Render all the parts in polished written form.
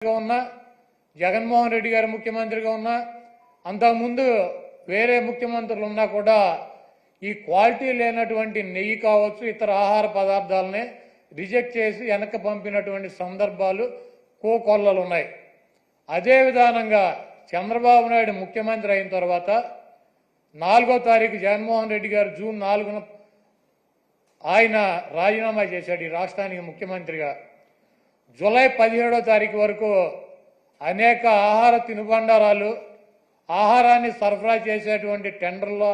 ఉన్నా జగన్మోహన్ రెడ్డి గారు ముఖ్యమంత్రిగా ఉన్నా అంతకుముందు వేరే ముఖ్యమంత్రులు ఉన్నా కూడా ఈ క్వాలిటీ లేనటువంటి నెయ్యి కావచ్చు ఇతర ఆహార పదార్థాలని రిజెక్ట్ చేసి వెనక్కి పంపినటువంటి సందర్భాలు కోకొల్లలు ఉన్నాయి. అదే విధానంగా చంద్రబాబు నాయుడు ముఖ్యమంత్రి అయిన తర్వాత 4వ తారీఖు జగన్మోహన్ రెడ్డి గారు జూన్ 4న ఆయన రాజీనామా చేశాడు ఈ రాష్ట్రానికి ముఖ్యమంత్రిగా. జూలై 17వ తారీఖు వరకు అనేక ఆహార తినుబండారాలు ఆహారాన్ని సరఫరా చేసేటువంటి టెండర్లో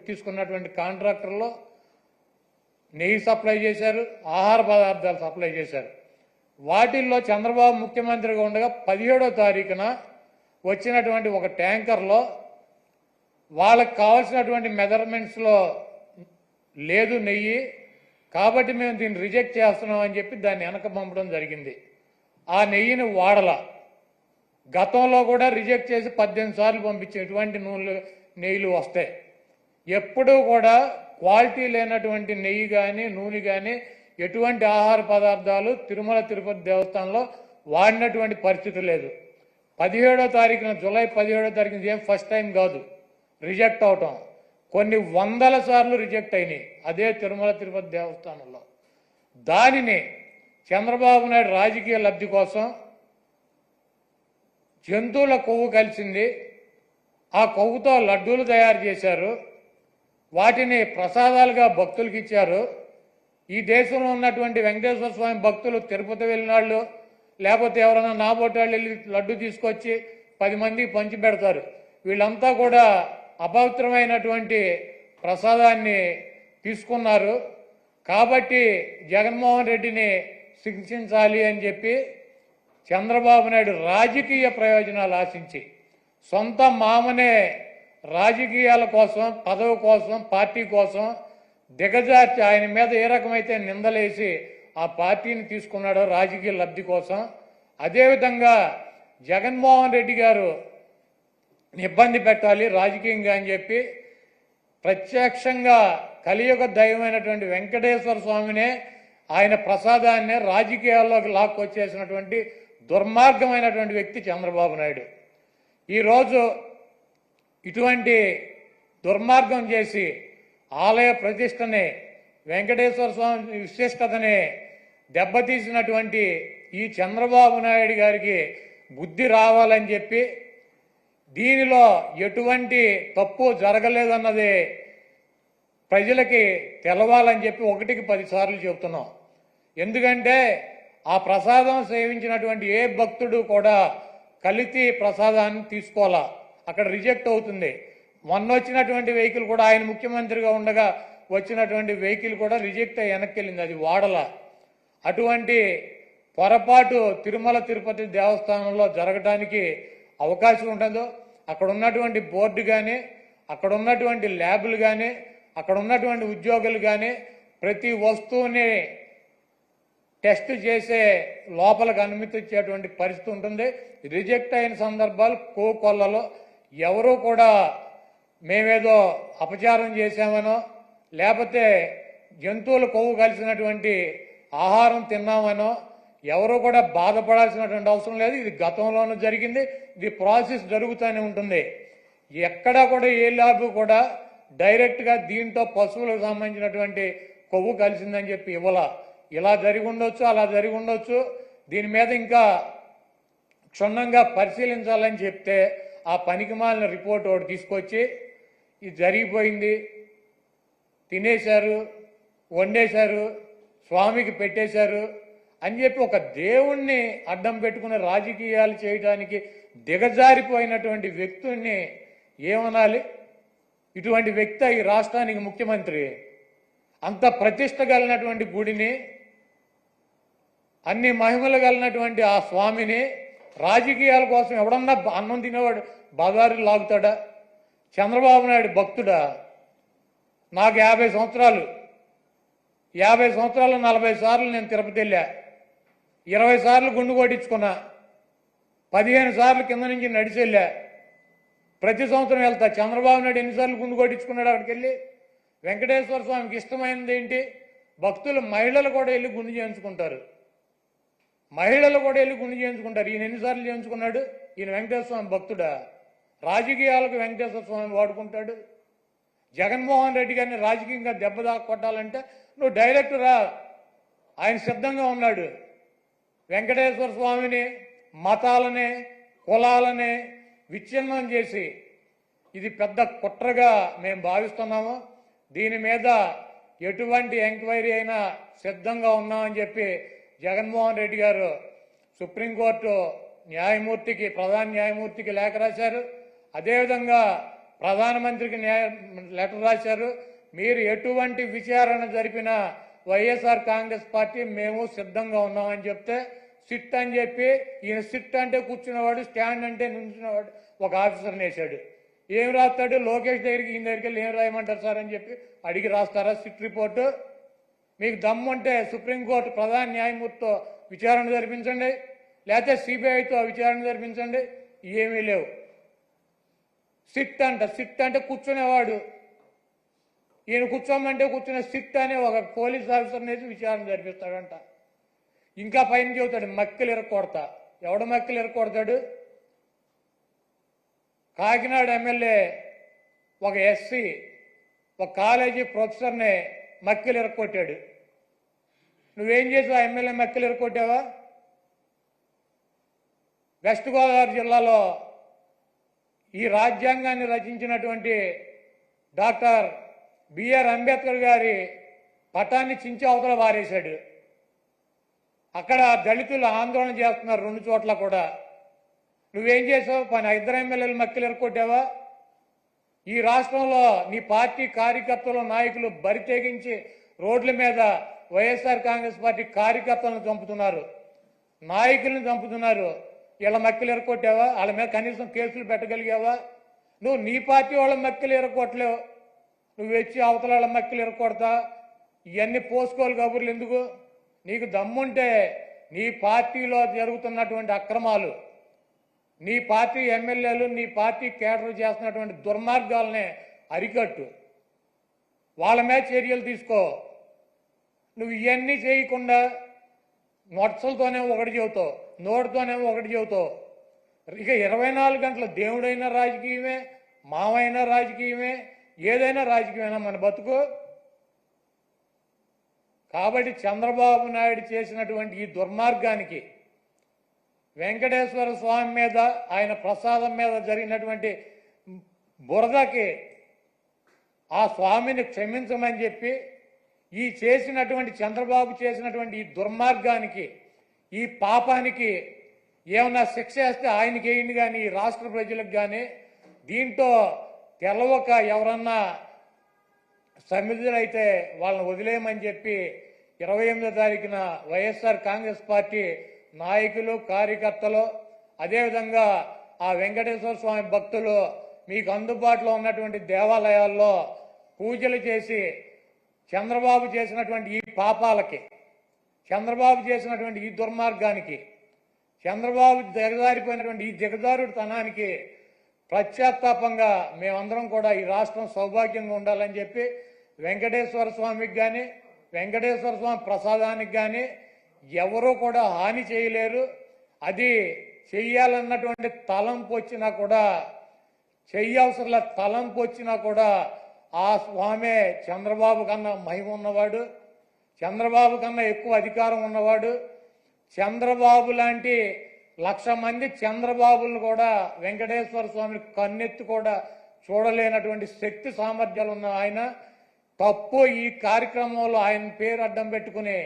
తీసుకున్నటువంటి కాంట్రాక్టర్లో నెయ్యి సప్లై చేశారు, ఆహార పదార్థాలు సప్లై చేశారు. వాటిల్లో చంద్రబాబు ముఖ్యమంత్రిగా ఉండగా 17వ తారీఖున వచ్చినటువంటి ఒక ట్యాంకర్లో వాళ్ళకి కావాల్సినటువంటి మెజర్మెంట్స్లో లేదు నెయ్యి, కాబట్టి మేము దీన్ని రిజెక్ట్ చేస్తున్నాం అని చెప్పి దాన్ని వెనక పంపడం జరిగింది. ఆ నెయ్యిని వాడల గతంలో కూడా రిజెక్ట్ చేసి 18 సార్లు పంపించే ఎటువంటి నెయ్యిలు వస్తాయి. ఎప్పుడూ కూడా క్వాలిటీ లేనటువంటి నెయ్యి కానీ నూనె కానీ ఎటువంటి ఆహార పదార్థాలు తిరుమల తిరుపతి దేవస్థానంలో వాడినటువంటి పరిస్థితి లేదు. 17వ తారీఖున జూలై 17వ తారీఖున ఏం ఫస్ట్ టైం కాదు రిజెక్ట్ అవటం, కొన్ని వందల సార్లు రిజెక్ట్ అయినాయి అదే తిరుమల తిరుపతి దేవస్థానంలో. దానిని చంద్రబాబు నాయుడు రాజకీయ లబ్ధి కోసం జంతువుల కొవ్వు కలిసింది, ఆ కొవ్వుతో లడ్డూలు తయారు చేశారు, వాటిని ప్రసాదాలుగా భక్తులకు ఇచ్చారు. ఈ దేశంలో ఉన్నటువంటి వెంకటేశ్వర స్వామి భక్తులు తిరుపతి వెళ్ళినాళ్ళు లేకపోతే ఎవరైనా నాబోటాళ్ళు వెళ్ళి లడ్డు తీసుకొచ్చి 10 మందికి పంచి పెడతారు. వీళ్ళంతా కూడా అపవిత్రమైనటువంటి ప్రసాదాన్ని తీసుకున్నారు. కాబట్టి జగన్మోహన్ రెడ్డిని శిక్షించాలి అని చెప్పి చంద్రబాబు నాయుడు రాజకీయ ప్రయోజనాలు ఆశించి సొంత మామనే రాజకీయాల కోసం పదవి కోసం పార్టీ కోసం దిగజార్చి ఆయన మీద ఏ రకమైతే నిందలేసి ఆ పార్టీని తీసుకున్నాడో రాజకీయ లబ్ధి కోసం, అదేవిధంగా జగన్మోహన్ రెడ్డి గారు ఇబ్బంది పెట్టాలి రాజకీయంగా అని చెప్పి ప్రత్యక్షంగా కలియుగ దైవమైనటువంటి వెంకటేశ్వర స్వామినే ఆయన ప్రసాదాన్నే రాజకీయాల్లోకి లాక్కొచ్చేసినటువంటి దుర్మార్గమైనటువంటి వ్యక్తి చంద్రబాబు నాయుడు. ఈరోజు ఇటువంటి దుర్మార్గం చేసి ఆలయ ప్రతిష్టని వెంకటేశ్వర స్వామి విశిష్టతని దెబ్బతీసినటువంటి ఈ చంద్రబాబు నాయుడు గారికి బుద్ధి రావాలని చెప్పి దీనిలో ఎటువంటి తప్పు జరగలేదన్నది ప్రజలకి తెలవాలని చెప్పి 1కి 10 సార్లు చెబుతున్నాం. ఎందుకంటే ఆ ప్రసాదం సేవించినటువంటి ఏ భక్తుడు కూడా కలితి ప్రసాదాన్ని తీసుకోవాలా, అక్కడ రిజెక్ట్ అవుతుంది. మొన్న వచ్చినటువంటి వెహికల్ కూడా ఆయన ముఖ్యమంత్రిగా ఉండగా వచ్చినటువంటి వెహికల్ కూడా రిజెక్ట్ అయ్యి వెనక్కి వెళ్ళింది, అది వాడల. అటువంటి పొరపాటు తిరుమల తిరుపతి దేవస్థానంలో జరగడానికి అవకాశం ఉంటుందో అక్కడ ఉన్నటువంటి బోర్డు కానీ అక్కడ ఉన్నటువంటి ల్యాబులు కానీ అక్కడ ఉన్నటువంటి ఉద్యోగులు కానీ ప్రతి వస్తువుని టెస్ట్ చేసే లోపలికి అనుమతి ఇచ్చేటువంటి పరిస్థితి ఉంటుంది. రిజెక్ట్ అయిన సందర్భాలు కోకొల్లలో ఎవరూ కూడా మేమేదో అపచారం చేశామనో లేకపోతే జంతువుల కొవ్వు కలిసినటువంటి ఆహారం తిన్నామనో ఎవరు కూడా బాధపడాల్సినటువంటి అవసరం లేదు. ఇది గతంలోనూ జరిగింది, ఇది ప్రాసెస్ జరుగుతూనే ఉంటుంది. ఎక్కడా కూడా ఏ ల్యాబ్ కూడా డైరెక్ట్గా దీంతో పశువులకు సంబంధించినటువంటి కొవ్వు కలిసిందని చెప్పి ఇవ్వాల. ఇలా జరిగి ఉండొచ్చు, అలా జరిగి ఉండొచ్చు, దీని మీద ఇంకా క్షుణ్ణంగా పరిశీలించాలని చెప్తే ఆ పనికిమాలిన రిపోర్ట్ ఒకటి తీసుకొచ్చి ఇది జరిగిపోయింది, తినేశారు, వండేశారు, స్వామికి పెట్టేశారు అని చెప్పి ఒక దేవుణ్ణి అడ్డం పెట్టుకునే రాజకీయాలు చేయడానికి దిగజారిపోయినటువంటి వ్యక్తుల్ని ఏమనాలి? ఇటువంటి వ్యక్తి ఈ రాష్ట్రానికి ముఖ్యమంత్రి. అంత ప్రతిష్ట కలిగినటువంటి గుడిని, అన్ని మహిమలు కలిగినటువంటి ఆ స్వామిని రాజకీయాల కోసం ఎవడన్నా అన్నం తినేవాడు బజారు లాగుతాడా? చంద్రబాబు నాయుడు భక్తుడా? నాకు 50 సంవత్సరాలు, 50 సంవత్సరాలు 40 సార్లు నేను తిరుపతి వెళ్ళా, 20 సార్లు గుండు కొట్టించుకున్నా, 15 సార్లు కింద నుంచి నడిచి వెళ్ళా, ప్రతి సంవత్సరం వెళ్తా. చంద్రబాబు నాయుడు ఎన్నిసార్లు గుండు కొట్టించుకున్నాడు అక్కడికి వెళ్ళి? వెంకటేశ్వర స్వామికి ఇష్టమైనది ఏంటి? భక్తులు మహిళలు కూడా వెళ్ళి గుండు చేయించుకుంటారు. మహిళలు కూడా వెళ్ళి గుండు చేయించుకుంటారు. ఈయన ఎన్నిసార్లు చేయించుకున్నాడు? ఈయన వెంకటేశ్వర స్వామి భక్తుడా? రాజకీయాలకు వెంకటేశ్వర స్వామి వాడుకుంటాడు. జగన్మోహన్ రెడ్డి గారిని రాజకీయంగా దెబ్బ కొట్టాలంటే నువ్వు డైరెక్టరా? ఆయన సిద్ధంగా ఉన్నాడు. వెంకటేశ్వర స్వామిని, మతాలని, కులాలని విచ్ఛిన్నం చేసి ఇది పెద్ద కుట్రగా మేము భావిస్తున్నాము. దీని మీద ఎటువంటి ఎంక్వైరీ అయినా సిద్ధంగా ఉన్నామని చెప్పి జగన్మోహన్ రెడ్డి గారు సుప్రీంకోర్టు న్యాయమూర్తికి, ప్రధాన న్యాయమూర్తికి లేఖ రాశారు. అదేవిధంగా ప్రధానమంత్రికి లెటర్ రాశారు. మీరు ఎటువంటి విచారణ జరిపినా వైఎస్ఆర్ కాంగ్రెస్ పార్టీ మేము సిద్ధంగా ఉన్నామని చెప్తే సిట్ అని చెప్పి ఈయన సిట్ అంటే కూర్చున్నవాడు, స్టాండ్ అంటే నుంచున్నవాడు ఒక ఆఫీసర్ని వేశాడు. ఏం రాస్తాడు? లోకేష్ దగ్గరికి, ఈయన దగ్గరికి వెళ్ళి ఏం రాయమంటారు సార్ అని చెప్పి అడిగి రాస్తారా సిట్ రిపోర్టు? మీకు దమ్ముంటే సుప్రీంకోర్టు ప్రధాన న్యాయమూర్తితో విచారణ జరిపించండి, లేకపోతే సిబిఐతో విచారణ జరిపించండి. ఏమీ లేవు. సిట్ అంటే కూర్చునేవాడు. ఈయన కూర్చోమంటే కూర్చునే సిట్ అనే ఒక పోలీస్ ఆఫీసర్ వేసి విచారణ జరిపిస్తాడంట. ఇంకా పైన చెబుతాడు మక్కలు ఎరకొడతా. ఎవడ మక్కలు ఎరకొడతాడు? కాకినాడ ఎమ్మెల్యే ఒక ఎస్సీ ఒక కాలేజీ ప్రొఫెసర్ని మక్కలు ఎరకొట్టాడు. నువ్వేం చేసావు? ఆ ఎమ్మెల్యే మక్కలు ఎరకొట్టావా? వెస్ట్ గోదావరి జిల్లాలో ఈ రాజ్యాంగాన్ని రచించినటువంటి డాక్టర్ బిఆర్ అంబేద్కర్ గారి పటాన్ని చించి అవతల వారేశాడు. అక్కడ దళితులు ఆందోళన చేస్తున్నారు 2 చోట్ల కూడా. నువ్వేం చేసావు? పని 2 ఎమ్మెల్యేలు మక్కలు ఎరకొట్టావా? ఈ రాష్ట్రంలో నీ పార్టీ కార్యకర్తలు, నాయకులు బరి తెగించి రోడ్ల మీద వైఎస్ఆర్ కాంగ్రెస్ పార్టీ కార్యకర్తలను చంపుతున్నారు, నాయకులను చంపుతున్నారు. వీళ్ళ మక్కలు ఎరకొట్టావా? వాళ్ళ మీద కనీసం కేసులు పెట్టగలిగావా? నువ్వు నీ పార్టీ వాళ్ళ మక్కలు ఎరకొట్టలేవు, నువ్వు వచ్చి అవతల వాళ్ళ మక్కలు ఎరకొడతా. ఇవన్నీ పోసుకోవాలి కబుర్లు ఎందుకు? నీకు దమ్ముంటే నీ పార్టీలో జరుగుతున్నటువంటి అక్రమాలు, నీ పార్టీ ఎమ్మెల్యేలు, నీ పార్టీ కేడర్ చేస్తున్నటువంటి దుర్మార్గాలనే అరికట్టు, వాళ్ళ మీద చర్యలు తీసుకో. నువ్వు ఇవన్నీ చేయకుండా నొట్సలతోనే ఒకటి చెబుతావు, నోటితోనేమో ఒకటి చెబుతావు. ఇక 24 గంటల దేవుడైనా రాజకీయమే, మావైనా రాజకీయమే, ఏదైనా రాజకీయమైనా మన బతుకు. కాబట్టి చంద్రబాబు నాయుడు చేసినటువంటి ఈ దుర్మార్గానికి, వెంకటేశ్వర స్వామి మీద, ఆయన ప్రసాదం మీద జరిగినటువంటి బురదకి ఆ స్వామిని క్షమించమని చెప్పి ఈ చేసినటువంటి చంద్రబాబు చేసినటువంటి ఈ దుర్మార్గానికి, ఈ పాపానికి ఏమన్నా శిక్ష వేస్తే ఆయనకి వేయండి, కానీ ఈ రాష్ట్ర ప్రజలకు కానీ దీంట్లో తెలవక ఎవరన్నా సమిధులైతే వాళ్ళని వదిలేయమని చెప్పి 28వ తారీఖున వైఎస్ఆర్ కాంగ్రెస్ పార్టీ నాయకులు, కార్యకర్తలు, అదేవిధంగా ఆ వెంకటేశ్వర స్వామి భక్తులు మీకు అందుబాటులో ఉన్నటువంటి దేవాలయాల్లో పూజలు చేసి చంద్రబాబు చేసినటువంటి ఈ పాపాలకి, చంద్రబాబు చేసినటువంటి ఈ దుర్మార్గానికి, చంద్రబాబు దిగజారిపోయినటువంటి ఈ దిగజారుడుతనానికి పశ్చాత్తాపంగా మేమందరం కూడా ఈ రాష్ట్రం సౌభాగ్యంగా ఉండాలని చెప్పి వెంకటేశ్వర స్వామికి కానీ, వెంకటేశ్వర స్వామి ప్రసాదానికి కానీ ఎవరూ కూడా హాని చేయలేరు. అది చెయ్యాలన్నటువంటి తలంపు వచ్చినా కూడా, చెయ్యవసరంలో తలంపు వచ్చినా కూడా ఆ స్వామే చంద్రబాబు కన్నా మహిమ ఉన్నవాడు, చంద్రబాబు కన్నా ఎక్కువ అధికారం ఉన్నవాడు. చంద్రబాబు లాంటి 1,00,000 మంది చంద్రబాబులను కూడా వెంకటేశ్వర స్వామిని కన్నెత్తి కూడా చూడలేనటువంటి శక్తి సామర్థ్యాలు ఉన్న ఆయన తప్పు ఈ కార్యక్రమంలో ఆయన పేరు అడ్డం పెట్టుకుని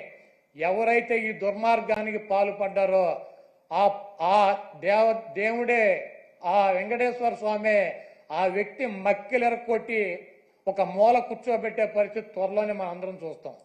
ఎవరైతే ఈ దుర్మార్గానికి పాల్పడ్డారో ఆ దేవుడే, ఆ వెంకటేశ్వర స్వామి ఆ వ్యక్తి మక్కిలెరకొట్టి ఒక మూల కూర్చోబెట్టే పరిస్థితి త్వరలోనే మనం అందరం చూస్తాం.